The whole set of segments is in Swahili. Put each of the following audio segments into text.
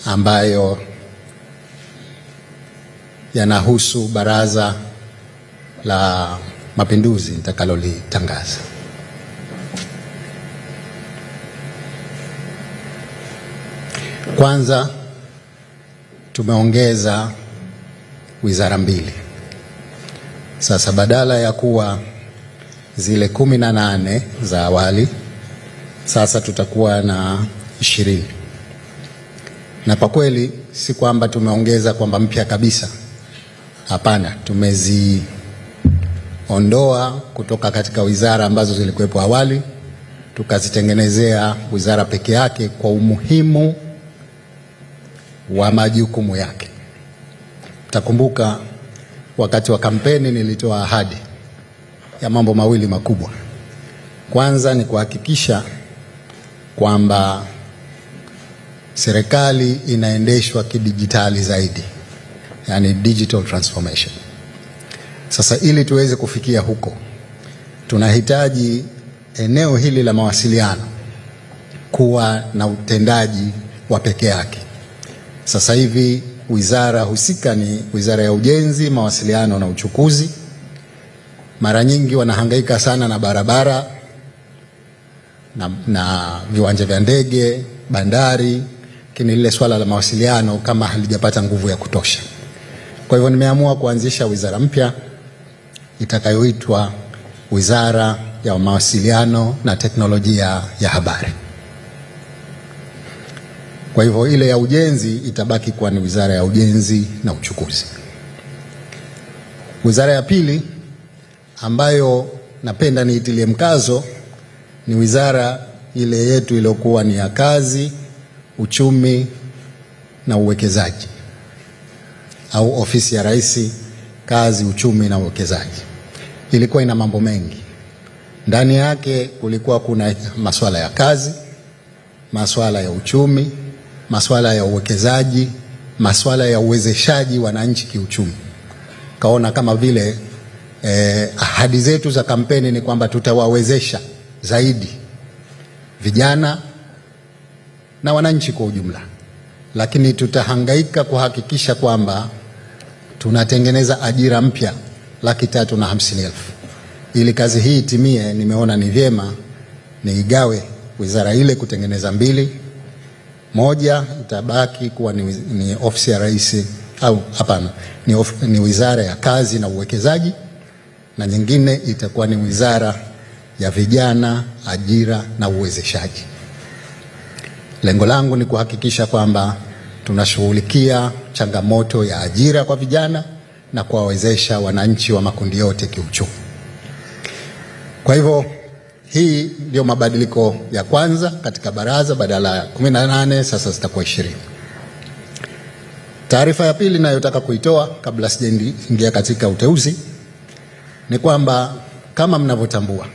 ambayo yanahusu Baraza la Mapinduzi nitakalolitangaza. Kwanza, tumeongeza wizara 2. Sasa badala ya kuwa zile 18 za awali, sasa tutakuwa na 20. Na kwa kweli si kwamba tumeongeza kwamba mpya kabisa. Hapana, tumeziondoa kutoka katika wizara ambazo zilikuwepo awali, tukazitengenezea wizara peke yake kwa umuhimu wa majukumu yake. Mtakumbuka wakati wa kampeni nilitoa ahadi ya mambo mawili makubwa. Kwanza ni kuhakikisha kwamba serikali inaendeshwa kidijitali zaidi, yani digital transformation. Sasa ili tuweze kufikia huko, tunahitaji eneo hili la mawasiliano kuwa na utendaji wa peke yake. Sasa hivi wizara husika ni Wizara ya Ujenzi, Mawasiliano na Uchukuzi. Mara nyingi wanahangaika sana na barabara na viwanja vya ndege, bandari, lakini lile swala la mawasiliano kama halijapata nguvu ya kutosha. Kwa hivyo nimeamua kuanzisha wizara mpya itakayoitwa Wizara ya Mawasiliano na Teknolojia ya Habari. Kwa hivyo ile ya ujenzi itabaki kuwa ni Wizara ya Ujenzi na Uchukuzi. Wizara ya pili ambayo napenda niitilie mkazo ni wizara ile yetu iliyokuwa ni ya Kazi, Uchumi na Uwekezaji, au Ofisi ya Rais, Kazi, Uchumi na Uwekezaji. Ilikuwa ina mambo mengi. Ndani yake kulikuwa kuna masuala ya kazi, masuala ya uchumi, masuala ya uwekezaji, masuala ya uwezeshaji wananchi kiuchumi. Kaona kama vile ahadi zetu za kampeni ni kwamba tutawawezesha zaidi vijana na wananchi kwa ujumla, lakini tutahangaika kuhakikisha kwamba tunatengeneza ajira mpya 350,000. Ili kazi hii itimie, nimeona ni vyema niigawe wizara ile kutengeneza 2. Moja itabaki kuwa ni Ofisi ya Rais, au hapana, ni Wizara ya Kazi na Uwekezaji, na nyingine itakuwa ni Wizara ya Vijana, Ajira na Uwezeshaji. Lengo langu ni kuhakikisha kwamba tunashughulikia changamoto ya ajira kwa vijana na kuwawezesha wananchi wa makundi yote kiuchumi. Kwa hivyo hii ndio mabadiliko ya kwanza katika baraza. Badala ya 18 sasa zitakuwa 20. Taarifa ya pili ninayotaka kuitoa kabla sijaingia katika uteuzi ni kwamba kama mnavyotambua,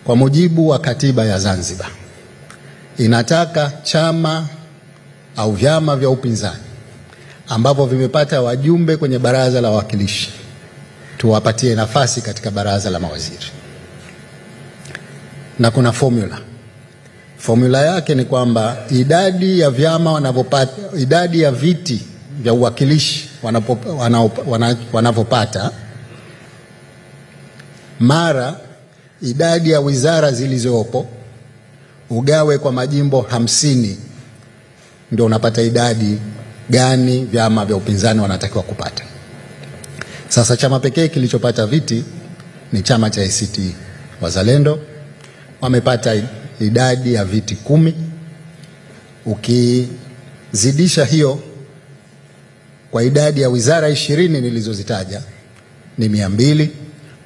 kwa mujibu wa katiba ya Zanzibar, inataka chama au vyama vya upinzani ambavyo vimepata wajumbe kwenye baraza la wawakilishi tuwapatie nafasi katika baraza la mawaziri. Na kuna formula yake ni kwamba idadi ya vyama wanavyopata, idadi ya viti vya uwakilishi wanavyopata mara idadi ya wizara zilizopo, ugawe kwa majimbo 50, ndio unapata idadi gani vyama vya upinzani wanatakiwa kupata. Sasa chama pekee kilichopata viti ni chama cha ACT Wazalendo, wamepata idadi ya viti 10. Ukizidisha hiyo kwa idadi ya wizara 20 nilizozitaja ni 200,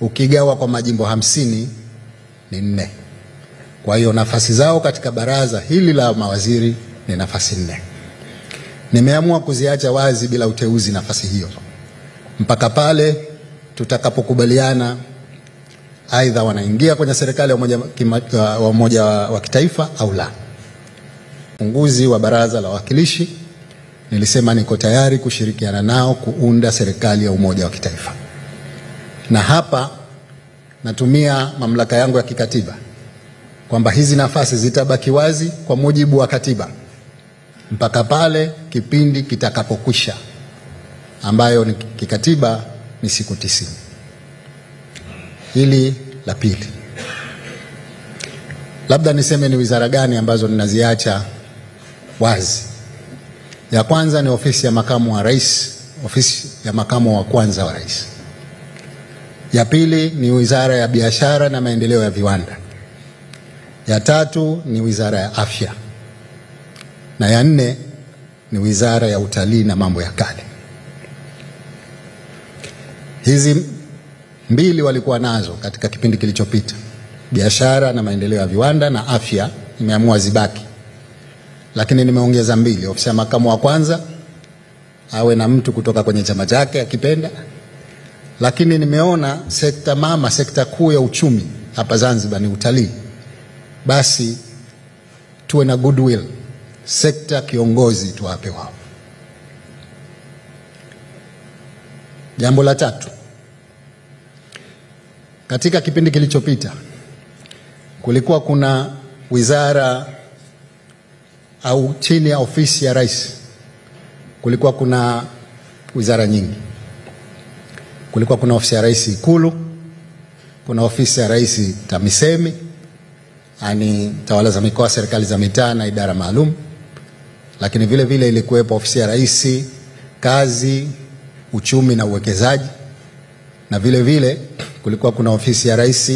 ukigawa kwa majimbo 50 ni 4. Kwa hiyo nafasi zao katika baraza hili la mawaziri ni nafasi 4. Nimeamua kuziacha wazi bila uteuzi nafasi hiyo mpaka pale tutakapokubaliana aidha wanaingia kwenye serikali ya umoja wa kitaifa au la. Uongozi wa baraza la wawakilishi nilisema niko tayari kushirikiana nao kuunda serikali ya umoja wa kitaifa. Na hapa natumia mamlaka yangu ya kikatiba kwamba hizi nafasi zitabaki wazi kwa mujibu wa katiba mpaka pale kipindi kitakapokwisha, ambayo ni kikatiba ni siku 90. Hili la pili. Labda niseme ni wizara gani ambazo ninaziacha wazi. Ya kwanza ni ofisi ya makamu wa rais, ofisi ya makamu wa kwanza wa rais. Ya pili ni wizara ya biashara na maendeleo ya viwanda. Ya tatu ni wizara ya afya. Na ya nne ni wizara ya utalii na mambo ya kale. Hizi mbili walikuwa nazo katika kipindi kilichopita. Biashara na maendeleo ya viwanda na afya nimeamua zibaki. Lakini nimeongeza mbili. Ofisi ya makamu wa kwanza awe na mtu kutoka kwenye chama chake akipenda. Lakini nimeona sekta mama, sekta kuu ya uchumi hapa Zanzibar ni utalii. Basi tuwe na goodwill. Sekta kiongozi tuwape wao. Jambo la tatu. Katika kipindi kilichopita kulikuwa kuna wizara au chini ya ofisi ya rais kulikuwa kuna wizara nyingi. Kulikuwa kuna ofisi ya rais Ikulu, kuna ofisi ya rais TAMISEMI, yani tawala za mikoa, serikali za mitaa na idara maalum. Lakini vile vile ilikuwepo ofisi ya rais kazi, uchumi na uwekezaji, na vile vile kulikuwa kuna ofisi ya rais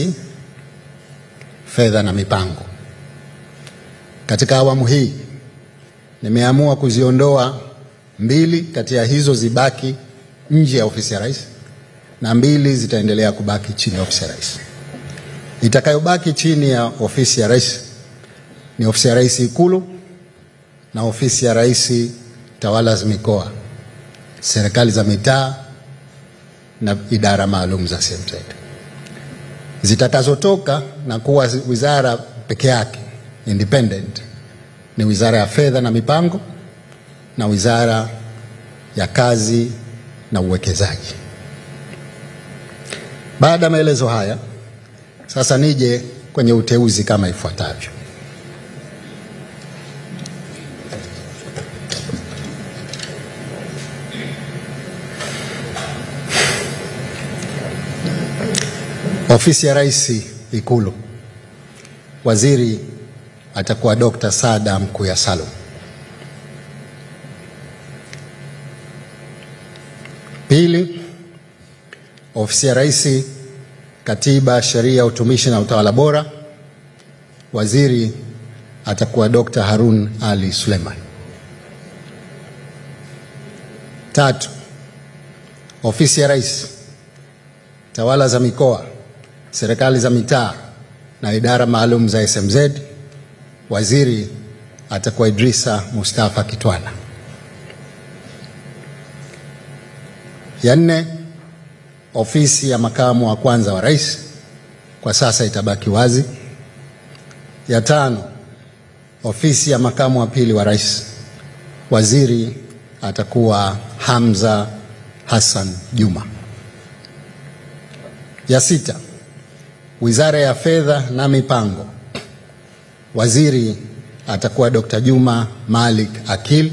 fedha na mipango. Katika awamu hii nimeamua kuziondoa mbili kati ya hizo zibaki nje ya ofisi ya rais na mbili zitaendelea kubaki chini ya ofisi ya rais. Itakayobaki chini ya ofisi ya rais ni ofisi ya rais Ikulu na ofisi ya rais tawala za mikoa, serikali za mitaa na idara maalum za CMZ. Zitakazotoka na kuwa wizara peke yake independent ni wizara ya fedha na mipango na wizara ya kazi na uwekezaji. Baada ya maelezo haya, sasa nije kwenye uteuzi kama ifuatavyo. Ofisi ya rais Ikulu, waziri atakuwa Dr. Saada Mkuya Salum. Pili, ofisi ya rais katiba, sheria, utumishi na utawala bora, waziri atakuwa Dr. Harun Ali Suleiman. Tatu, ofisi ya rais tawala za mikoa, serikali za mitaa na idara maalum za SMZ, waziri atakuwa Idrisa Mustafa Kitwana. Ya nne, ofisi ya makamu wa kwanza wa rais kwa sasa itabaki wazi. Ya tano, ofisi ya makamu wa pili wa rais, waziri atakuwa Hamza Hassan Juma. Ya sita, wizara ya fedha na mipango, waziri atakuwa Dr. Juma Malik Akil.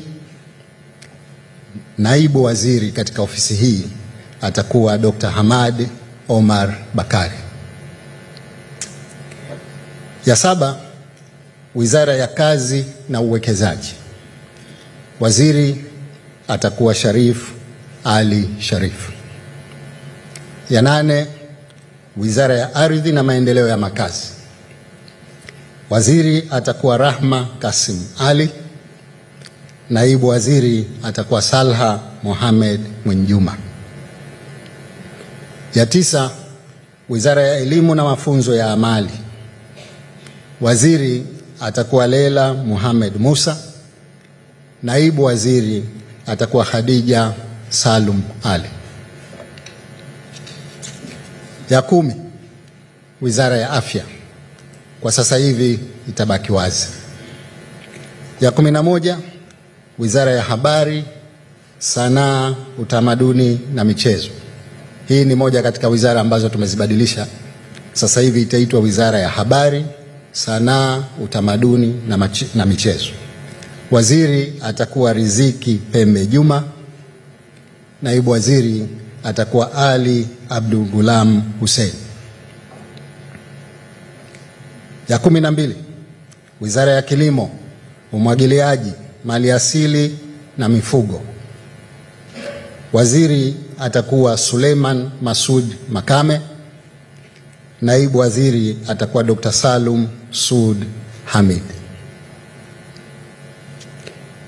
Naibu waziri katika ofisi hii atakuwa Dr. Hamad Omar Bakari. Ya saba, wizara ya kazi na uwekezaji, waziri atakuwa Sharif Ali Sharif. Ya nane, wizara ya ardhi na maendeleo ya makazi, waziri atakuwa Rahma Kasim Ali. Naibu waziri atakuwa Salha Mohamed Mwinjuma. Ya tisa, wizara ya elimu na mafunzo ya amali, waziri atakuwa Lela Muhammad Musa. Naibu waziri atakuwa Khadija Salum Ali. Ya kumi, wizara ya afya kwa sasa hivi itabaki wazi. Ya 11, wizara ya habari, sanaa, utamaduni na michezo. Hii ni moja katika wizara ambazo tumezibadilisha. Sasa hivi itaitwa wizara ya habari, sanaa, utamaduni na michezo. Waziri atakuwa Riziki Pembe Juma. Naibu waziri atakuwa Ali Abdul Gulam Hussein. Ya 12, Wizara ya Kilimo, Umwagiliaji, Maliasili na Mifugo. Waziri atakuwa Suleiman Masud Makame. Naibu waziri atakuwa Dr. Salum Sud Hamid.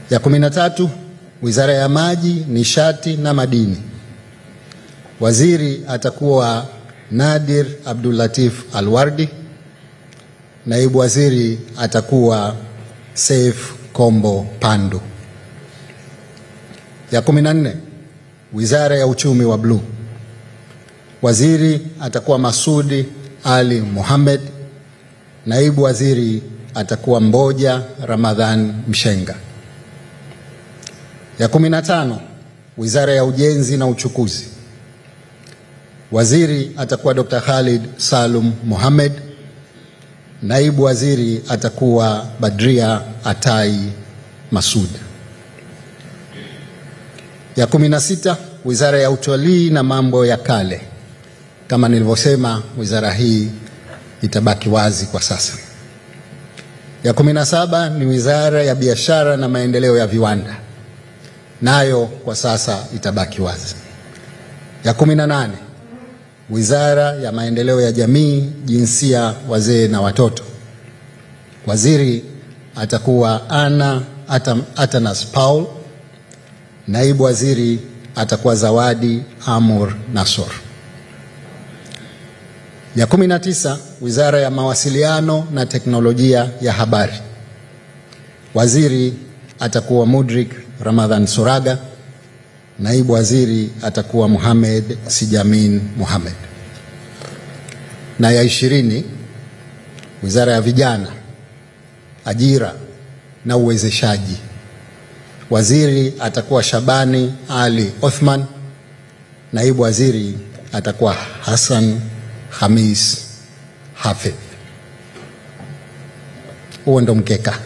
Ya 13, Wizara ya Maji, Nishati na Madini. Waziri atakuwa Nadir Abdul Latif Alwardi. Naibu waziri atakuwa Saif Kombo Pandu. Ya 14, Wizara ya Uchumi wa Bluu. Waziri atakuwa Masudi Ali Mohamed. Naibu waziri atakuwa Mboja Ramadhan Mshenga. Ya 15, Wizara ya Ujenzi na Uchukuzi. Waziri atakuwa Dr. Khalid Salum Mohamed. Naibu waziri atakuwa Badria Atai Masud. Ya 16, Wizara ya Utalii na Mambo ya Kale. Kama nilivyosema, wizara hii itabaki wazi kwa sasa. Ya 17 ni Wizara ya Biashara na Maendeleo ya Viwanda. Nayo kwa sasa itabaki wazi. Ya 18, Wizara ya Maendeleo ya Jamii, Jinsia, Wazee na Watoto. Waziri atakuwa Ana Atanas Paul. Naibu waziri atakuwa Zawadi Amur Nasor. Ya 19, Wizara ya Mawasiliano na Teknolojia ya Habari. Waziri atakuwa Mudrik Ramadhan Suraga. Naibu waziri atakuwa Muhammad Sijamin Muhammad. Na ya 20, Wizara ya Vijana, Ajira na Uwezeshaji. Waziri atakuwa Shabani Ali Othman. Naibu waziri atakuwa Hassan Hamis Hafidh. Huo ndo mkeka.